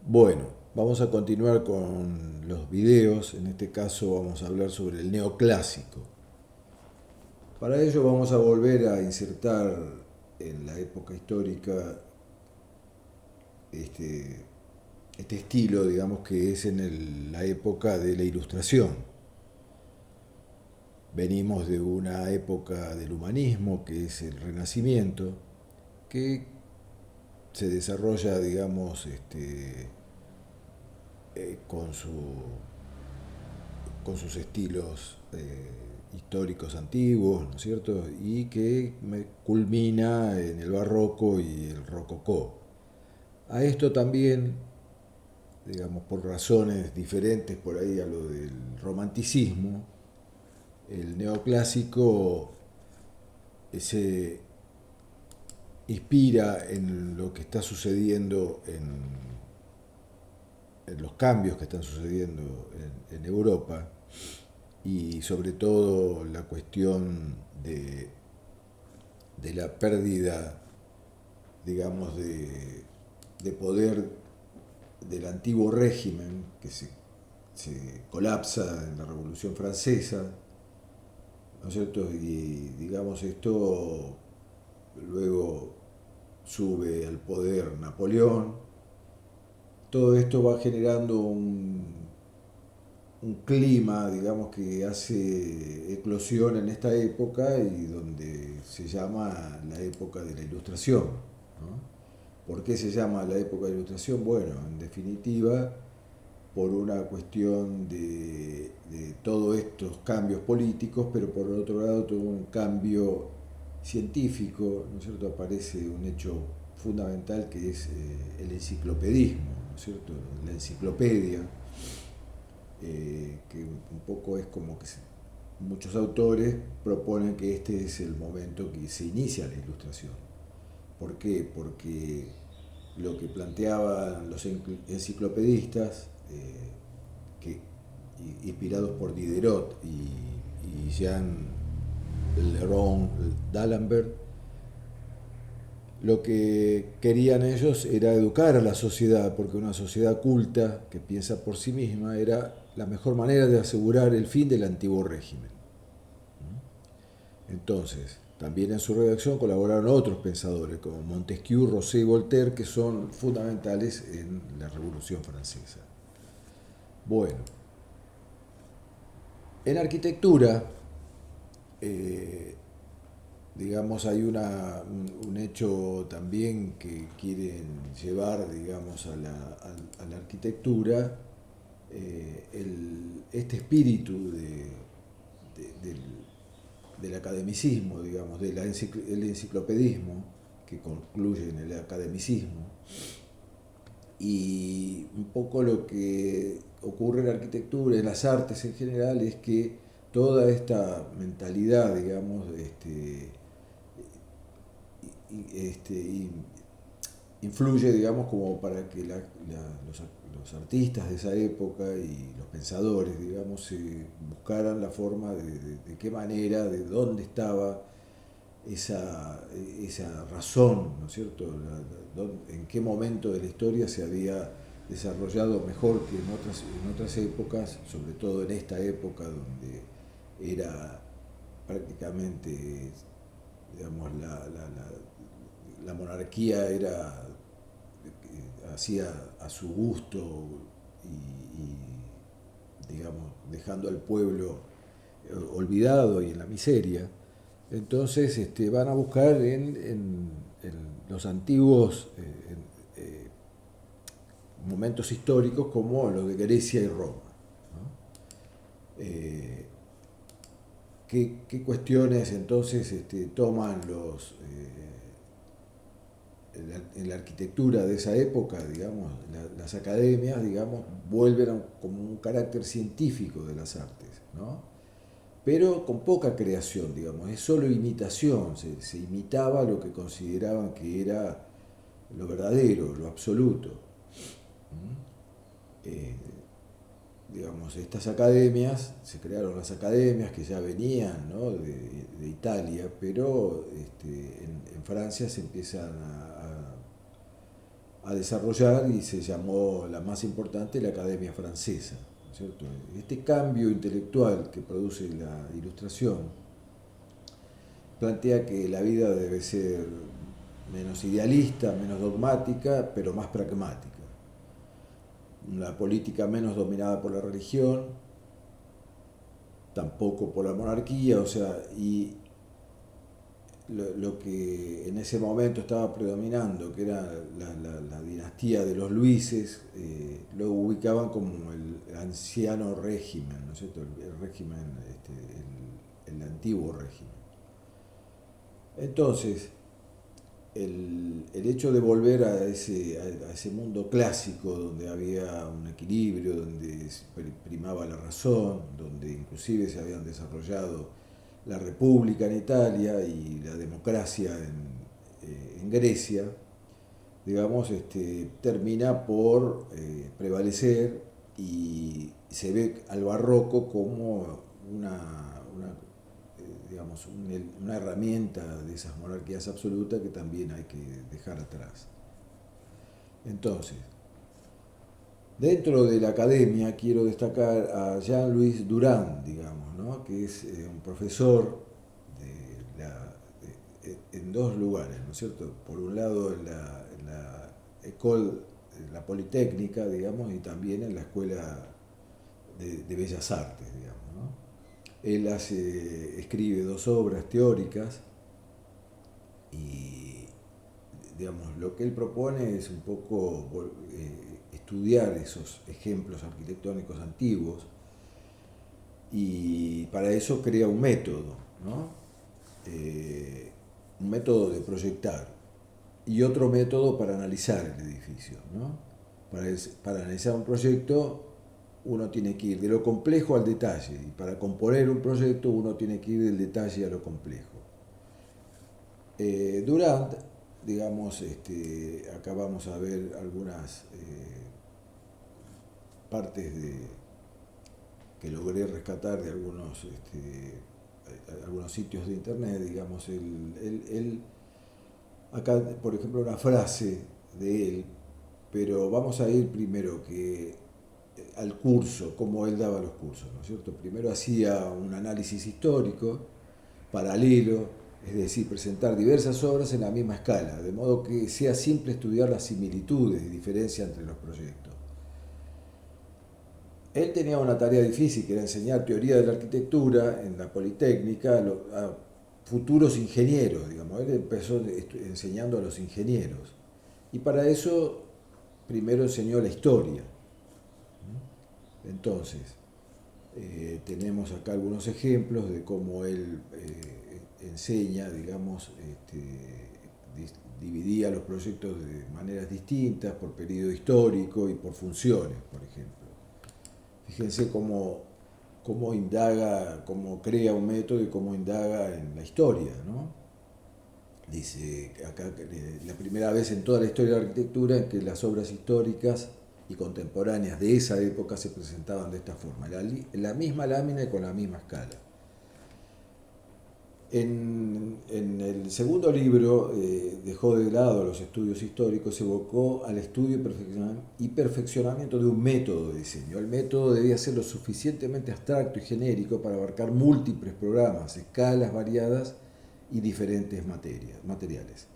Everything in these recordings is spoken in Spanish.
Bueno, vamos a continuar con los videos. En este caso vamos a hablar sobre el neoclásico. Para ello vamos a volver a insertar en la época histórica este, este estilo, digamos que es en la época de la Ilustración. Venimos de una época del humanismo, que es el Renacimiento, que se desarrolla, digamos, con con sus estilos históricos antiguos, ¿no es cierto? Y que culmina en el barroco y el rococó. A esto también, digamos, por razones diferentes por ahí a lo del romanticismo, el neoclásico se inspira en lo que está sucediendo en los cambios que están sucediendo en Europa y sobre todo la cuestión de la pérdida, digamos, de poder del antiguo régimen que se colapsa en la Revolución Francesa, ¿no es cierto? Y digamos esto luego sube al poder Napoleón. Todo esto va generando un clima, digamos, que hace eclosión en esta época y donde se llama la época de la Ilustración, ¿no? ¿Por qué se llama la época de la Ilustración? Bueno, en definitiva, por una cuestión de todos estos cambios políticos, pero por otro lado todo un cambio científico, ¿no es cierto? Aparece un hecho fundamental que es el enciclopedismo, ¿no es cierto? La enciclopedia, que un poco es como que muchos autores proponen que este es el momento que se inicia la ilustración. ¿Por qué? Porque lo que planteaban los enciclopedistas, que, inspirados por Diderot y Jean Leron d'Alembert, lo que querían ellos era educar a la sociedad, porque una sociedad culta que piensa por sí misma era la mejor manera de asegurar el fin del antiguo régimen. Entonces, también en su redacción colaboraron otros pensadores como Montesquieu, Rousseau y Voltaire, que son fundamentales en la Revolución Francesa. Bueno, en arquitectura, eh, digamos, hay un hecho también que quieren llevar, digamos, a la arquitectura, este espíritu del, del academicismo, digamos, el enciclopedismo, que concluye en el academicismo, y un poco lo que ocurre en la arquitectura, en las artes en general, es que toda esta mentalidad, digamos, y influye, digamos, como para que los artistas de esa época y los pensadores, digamos, buscaran la forma de qué manera, de dónde estaba esa razón, ¿no es cierto? En qué momento de la historia se había desarrollado mejor que en otras épocas, sobre todo en esta época donde era prácticamente, digamos, la monarquía era, hacía a su gusto digamos, dejando al pueblo olvidado y en la miseria. Entonces van a buscar en los antiguos momentos históricos como los de Grecia y Roma, ¿no? ¿Qué cuestiones entonces toman en la arquitectura de esa época, digamos, las academias, digamos, vuelven como un carácter científico de las artes, ¿no? Pero con poca creación, digamos, es solo imitación, se imitaba lo que consideraban que era lo verdadero, lo absoluto. Eh, digamos, estas academias, se crearon las academias que ya venían, ¿no? de Italia, pero en Francia se empiezan a desarrollar y se llamó la más importante la Academia Francesa, ¿no es cierto? Este cambio intelectual que produce la Ilustración plantea que la vida debe ser menos idealista, menos dogmática, pero más pragmática. Una política menos dominada por la religión, tampoco por la monarquía, o sea, y lo que en ese momento estaba predominando, que era la dinastía de los Luises, lo ubicaban como el anciano régimen, ¿no es cierto? El régimen, el antiguo régimen. Entonces, el hecho de volver a ese mundo clásico donde había un equilibrio, donde primaba la razón, donde inclusive se habían desarrollado la república en Italia y la democracia en Grecia, digamos, termina por prevalecer y se ve al barroco como digamos, una herramienta de esas monarquías absolutas que también hay que dejar atrás. Entonces, dentro de la academia quiero destacar a Jean-Louis Durand, digamos, ¿no? Que es un profesor en dos lugares, ¿no es cierto? Por un lado en la École, la Politécnica, digamos, y también en la Escuela de Bellas Artes, digamos, ¿no? Él escribe dos obras teóricas y, digamos, lo que él propone es un poco estudiar esos ejemplos arquitectónicos antiguos y para eso crea un método, ¿no? Un método de proyectar y otro método para analizar el edificio, ¿no? Para analizar un proyecto uno tiene que ir de lo complejo al detalle y para componer un proyecto uno tiene que ir del detalle a lo complejo. Durand, digamos, acá vamos a ver algunas partes que logré rescatar de algunos sitios de internet, digamos, acá, por ejemplo, una frase de él, pero vamos a ir primero al curso, como él daba los cursos, ¿no es cierto? Primero hacía un análisis histórico, paralelo, es decir, presentar diversas obras en la misma escala, de modo que sea simple estudiar las similitudes y diferencias entre los proyectos. Él tenía una tarea difícil, que era enseñar teoría de la arquitectura en la Politécnica a futuros ingenieros, digamos. Él empezó enseñando a los ingenieros. Y para eso primero enseñó la historia. Entonces, tenemos acá algunos ejemplos de cómo él enseña, digamos, dividía los proyectos de maneras distintas, por periodo histórico y por funciones, por ejemplo. Fíjense cómo indaga, cómo crea un método y cómo indaga en la historia, ¿no? Dice acá que la primera vez en toda la historia de la arquitectura en que las obras históricas y contemporáneas de esa época se presentaban de esta forma, la misma lámina y con la misma escala. En el segundo libro dejó de lado los estudios históricos, se evocó al estudio y perfeccionamiento de un método de diseño. El método debía ser lo suficientemente abstracto y genérico para abarcar múltiples programas, escalas variadas y diferentes materiales.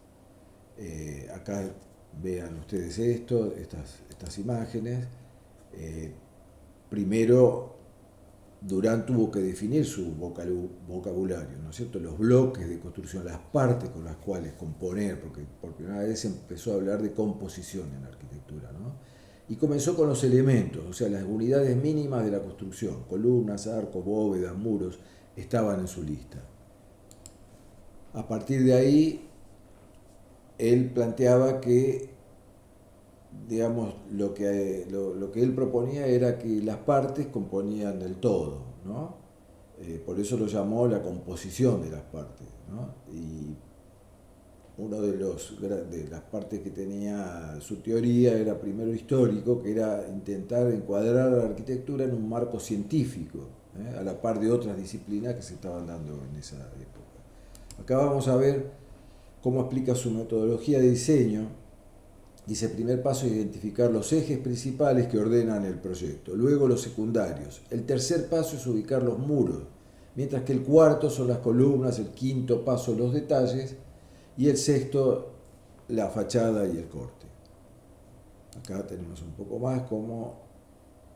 Acá vean ustedes estas imágenes. Primero, Durand tuvo que definir su vocabulario, ¿no es cierto? Los bloques de construcción, las partes con las cuales componer, porque por primera vez empezó a hablar de composición en la arquitectura, ¿no? Y comenzó con los elementos, o sea, las unidades mínimas de la construcción, columnas, arcos, bóvedas, muros, estaban en su lista. A partir de ahí, él planteaba que, digamos, lo que él proponía era que las partes componían el todo, ¿no? Por eso lo llamó la composición de las partes, ¿no? Y uno de las partes que tenía su teoría era primero histórico, que era intentar encuadrar la arquitectura en un marco científico, a la par de otras disciplinas que se estaban dando en esa época. Acá vamos a ver cómo explica su metodología de diseño Dice, primer paso, identificar los ejes principales que ordenan el proyecto, luego los secundarios. El tercer paso es ubicar los muros, mientras que el cuarto son las columnas, el quinto paso los detalles y el sexto la fachada y el corte. Acá tenemos un poco más como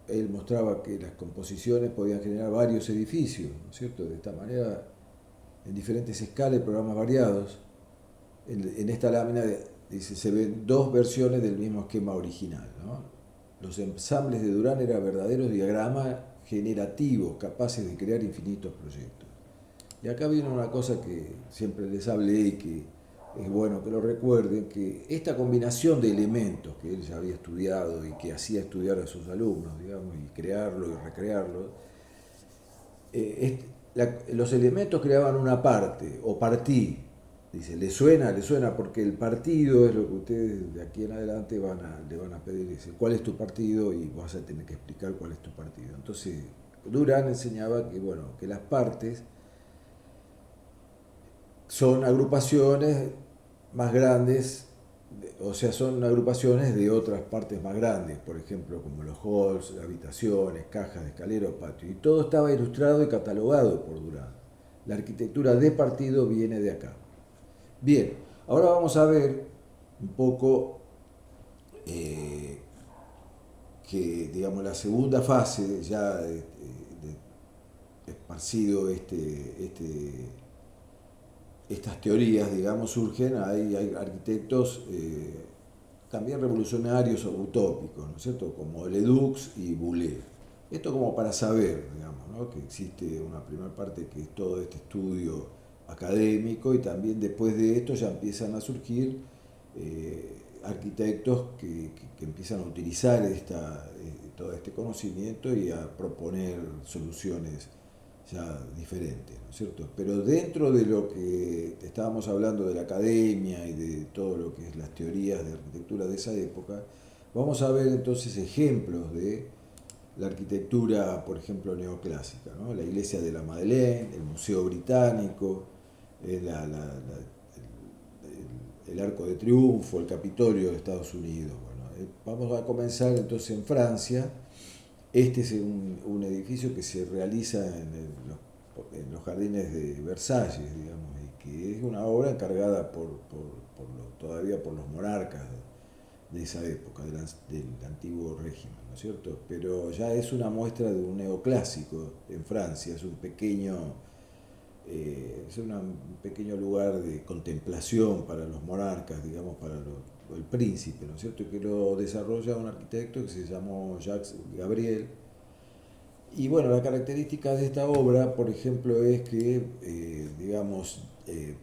él mostraba que las composiciones podían generar varios edificios, ¿no es cierto? De esta manera, en diferentes escalas y programas variados. En esta lámina dice, se ven dos versiones del mismo esquema original, ¿no? Los ensambles de Durán eran verdaderos diagramas generativos, capaces de crear infinitos proyectos. Y acá viene una cosa que siempre les hablé y que es bueno que lo recuerden, que esta combinación de elementos que él ya había estudiado y que hacía estudiar a sus alumnos, digamos, y crearlo y recrearlo, los elementos creaban una parte o partí. Dice, le suena porque el partido es lo que ustedes de aquí en adelante le van a pedir. Dice, ¿cuál es tu partido? Y vas a tener que explicar cuál es tu partido. Entonces, Durán enseñaba que, bueno, que las partes son agrupaciones más grandes, o sea, son agrupaciones de otras partes más grandes, por ejemplo, como los halls, habitaciones, cajas de escaleras, patios. Y todo estaba ilustrado y catalogado por Durán. La arquitectura de partido viene de acá. Bien, ahora vamos a ver un poco que, digamos, la segunda fase, ya esparcido estas teorías, digamos, surgen, hay arquitectos también revolucionarios o utópicos, ¿no es cierto?, como Ledoux y Boulez. Esto como para saber, digamos, ¿no?, que existe una primera parte que es todo este estudio académico y también después de esto ya empiezan a surgir arquitectos que empiezan a utilizar todo este conocimiento y a proponer soluciones ya diferentes, ¿no es cierto? Pero dentro de lo que estábamos hablando de la academia y de todo lo que es las teorías de arquitectura de esa época, vamos a ver entonces ejemplos de la arquitectura, por ejemplo, neoclásica, ¿no? La iglesia de la Madeleine, el Museo Británico, el Arco de Triunfo, el Capitolio de Estados Unidos. Bueno, vamos a comenzar entonces en Francia. Este es un edificio que se realiza en los jardines de Versalles, digamos, y que es una obra encargada todavía por los monarcas de esa época, del antiguo régimen, ¿no es cierto? Pero ya es una muestra de un neoclásico en Francia, es un pequeño lugar de contemplación para los monarcas, digamos, para el príncipe, ¿no es cierto? Que lo desarrolla un arquitecto que se llamó Jacques Gabriel. Y bueno, la característica de esta obra, por ejemplo, es que, digamos,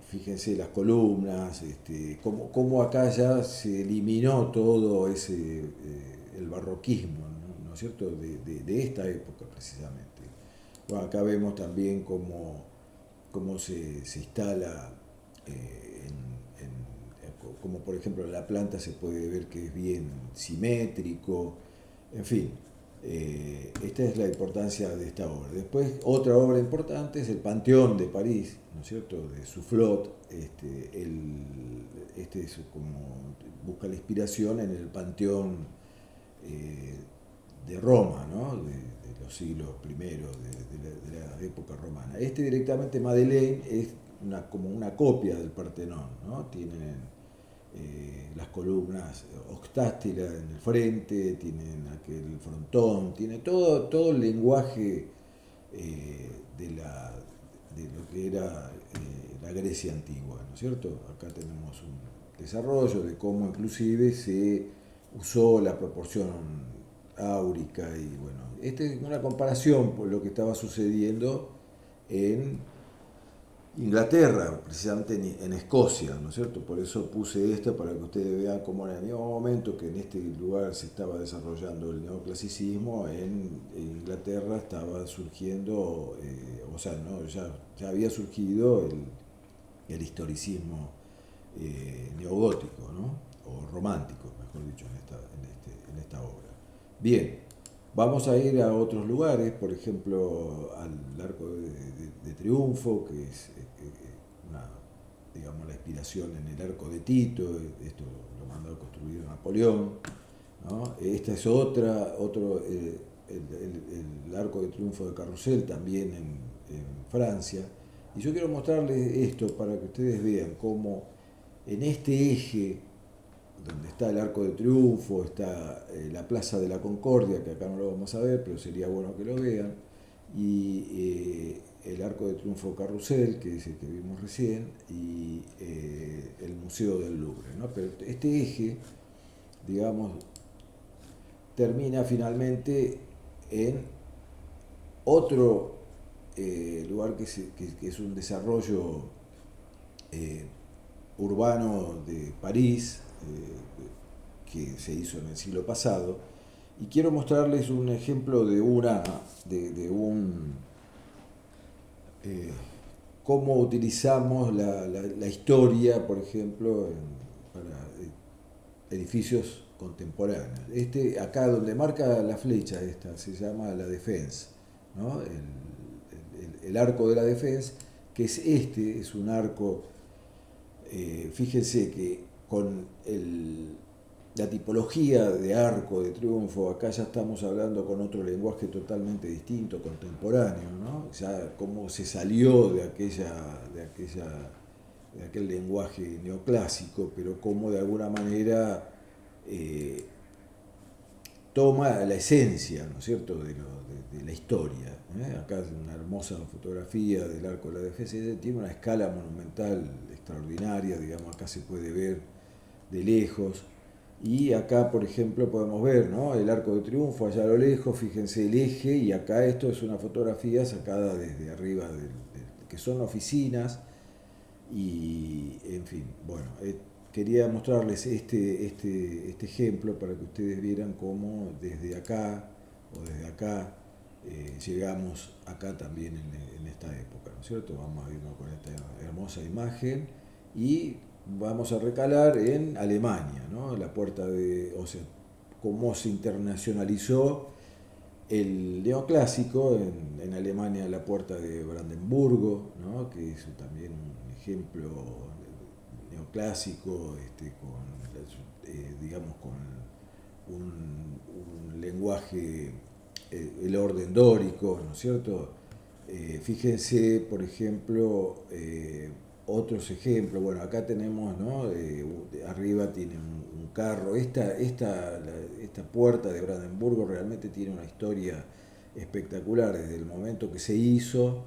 fíjense las columnas, cómo acá ya se eliminó todo el barroquismo, ¿no es cierto?, de esta época precisamente. Bueno, acá vemos también cómo se instala, como por ejemplo en la planta se puede ver que es bien simétrico, en fin. Esta es la importancia de esta obra. Después, otra obra importante es el Panteón de París, ¿no es cierto?, de Soufflot. Es como busca la inspiración en el Panteón de Roma, ¿no?, de los siglos primeros, de la época romana. Directamente Madeleine es como una copia del Partenón, ¿no? Tienen las columnas octástilas en el frente, tienen aquel frontón, tiene todo el lenguaje de lo que era la Grecia antigua, ¿no es cierto? Acá tenemos un desarrollo de cómo inclusive se usó la proporción áurica y bueno, esta es una comparación por lo que estaba sucediendo en Inglaterra, precisamente en Escocia, ¿no es cierto? Por eso puse esto para que ustedes vean cómo en el mismo momento que en este lugar se estaba desarrollando el neoclasicismo, en Inglaterra estaba surgiendo, o sea, ¿no?, ya había surgido el historicismo neogótico, ¿no?, o romántico, mejor dicho, en esta obra. Bien, vamos a ir a otros lugares, por ejemplo, al Arco de Triunfo, que es digamos, la inspiración en el arco de Tito, esto lo mandó a construir Napoleón, ¿no? Esta es otro el Arco de Triunfo de Carrousel, también en Francia. Y yo quiero mostrarles esto para que ustedes vean cómo en este eje, donde está el Arco de Triunfo, está la Plaza de la Concordia, que acá no lo vamos a ver, pero sería bueno que lo vean, y el Arco de Triunfo Carrousel, que es el que vimos recién, y el Museo del Louvre, ¿no? Pero este eje, digamos, termina finalmente en otro lugar que es un desarrollo urbano de París, que se hizo en el siglo pasado, y quiero mostrarles un ejemplo de un cómo utilizamos la historia, por ejemplo, para edificios contemporáneos. Acá donde marca la flecha esta se llama la Défense, ¿no? El arco de la Défense, que es un arco, fíjense que con la tipología de arco de triunfo, acá ya estamos hablando con otro lenguaje totalmente distinto, contemporáneo, ¿no? Ya cómo se salió de aquel lenguaje neoclásico, pero cómo de alguna manera eh, toma la esencia, ¿no es cierto?, de la historia. Acá es una hermosa fotografía del Arco de la Defensa, tiene una escala monumental extraordinaria, digamos, acá se puede ver de lejos. Y acá, por ejemplo, podemos ver, ¿no?, el Arco de Triunfo allá a lo lejos, fíjense el eje, y acá esto es una fotografía sacada desde arriba, que son oficinas, y en fin, bueno, quería mostrarles este ejemplo para que ustedes vieran cómo desde acá o desde acá llegamos acá también en esta época, ¿no es cierto? Vamos a irnos con esta hermosa imagen y vamos a recalar en Alemania, ¿no? La puerta o sea, cómo se internacionalizó el neoclásico en Alemania, la puerta de Brandenburgo, ¿no?, que es también un ejemplo neoclásico, digamos, con un lenguaje, el orden dórico, ¿no es cierto? Fíjense, por ejemplo, otros ejemplos. Bueno, acá tenemos, ¿no? Arriba tiene un carro. Esta puerta de Brandenburgo realmente tiene una historia espectacular desde el momento que se hizo.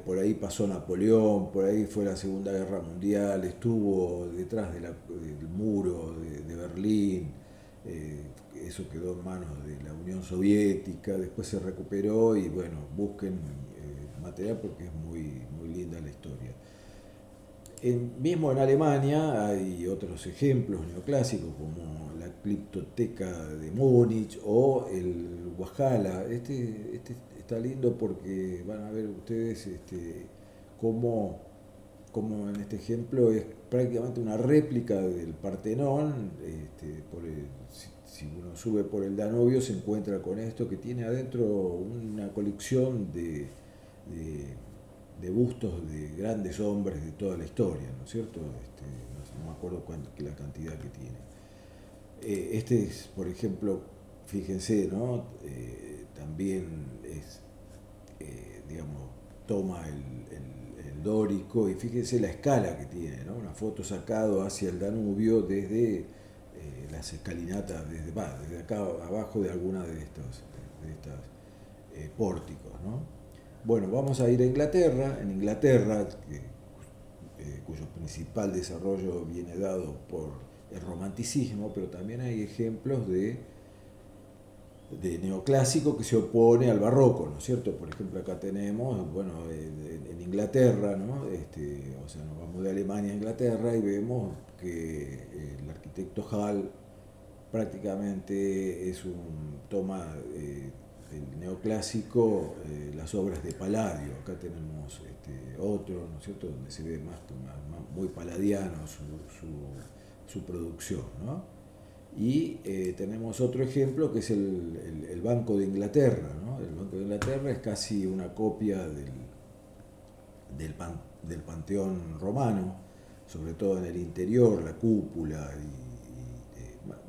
Por ahí pasó Napoleón, por ahí fue la Segunda Guerra Mundial, estuvo detrás del muro de Berlín, eso quedó en manos de la Unión Soviética, después se recuperó y bueno, busquen material porque es muy linda la historia. Mismo en Alemania hay otros ejemplos neoclásicos como la Cliptoteca de Múnich o el Walhalla. Este está lindo porque van a ver ustedes cómo, en este ejemplo es prácticamente una réplica del Partenón. Si uno sube por el Danubio se encuentra con esto que tiene adentro una colección de bustos de grandes hombres de toda la historia, ¿no es cierto? No me acuerdo la cantidad que tiene. Este es, por ejemplo, fíjense, ¿no? También es, digamos, toma el dórico y fíjense la escala que tiene, ¿no? Una foto sacado hacia el Danubio desde las escalinatas, desde acá abajo de alguna de estos pórticos, ¿no? Bueno, vamos a ir a Inglaterra. En Inglaterra, cuyo principal desarrollo viene dado por el romanticismo, pero también hay ejemplos de neoclásico que se opone al barroco, ¿no es cierto? Por ejemplo, acá tenemos, bueno, en Inglaterra, ¿no? O sea, nos vamos de Alemania a Inglaterra y vemos que el arquitecto Hall prácticamente toma el neoclásico, las obras de Palladio. Acá tenemos otro, ¿no es cierto?, donde se ve muy palladiano su producción, ¿no? Y tenemos otro ejemplo que es el Banco de Inglaterra, ¿no? El Banco de Inglaterra es casi una copia del del Panteón romano, sobre todo en el interior, la cúpula,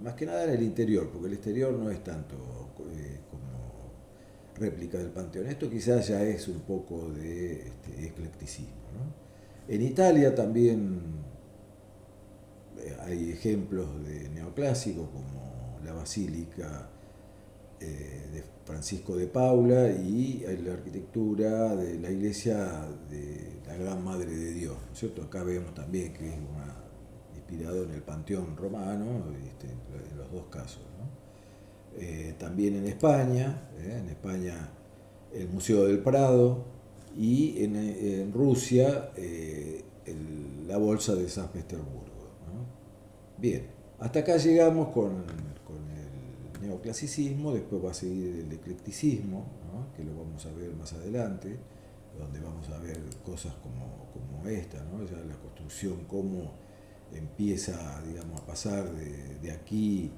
más que nada en el interior, porque el exterior no es tanto como réplica del Panteón. Esto quizás ya es un poco de eclecticismo, ¿no? En Italia también hay ejemplos de neoclásicos como la Basílica de Francisco de Paula y la arquitectura de la iglesia de la Gran Madre de Dios, ¿no es cierto? Acá vemos también que es inspirado en el Panteón romano, en los dos casos, ¿no? También en España el Museo del Prado y en Rusia la Bolsa de San Petersburgo, ¿no? Bien, hasta acá llegamos con el neoclasicismo, después va a seguir el eclecticismo, ¿no? Que lo vamos a ver más adelante, donde vamos a ver cosas como esta, ¿no? Ya la construcción, cómo empieza, digamos, a pasar de aquí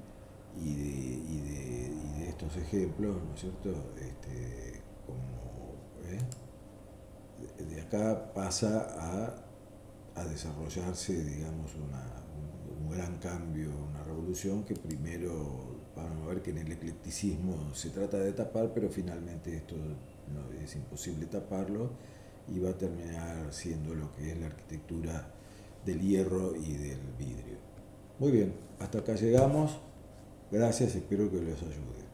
y de estos ejemplos, ¿no es cierto? De acá pasa a desarrollarse, digamos, un gran cambio, una revolución que primero vamos a ver que en el eclecticismo se trata de tapar, pero finalmente esto no es imposible taparlo y va a terminar siendo lo que es la arquitectura del hierro y del vidrio. Muy bien, hasta acá llegamos. Gracias, espero que les ayude.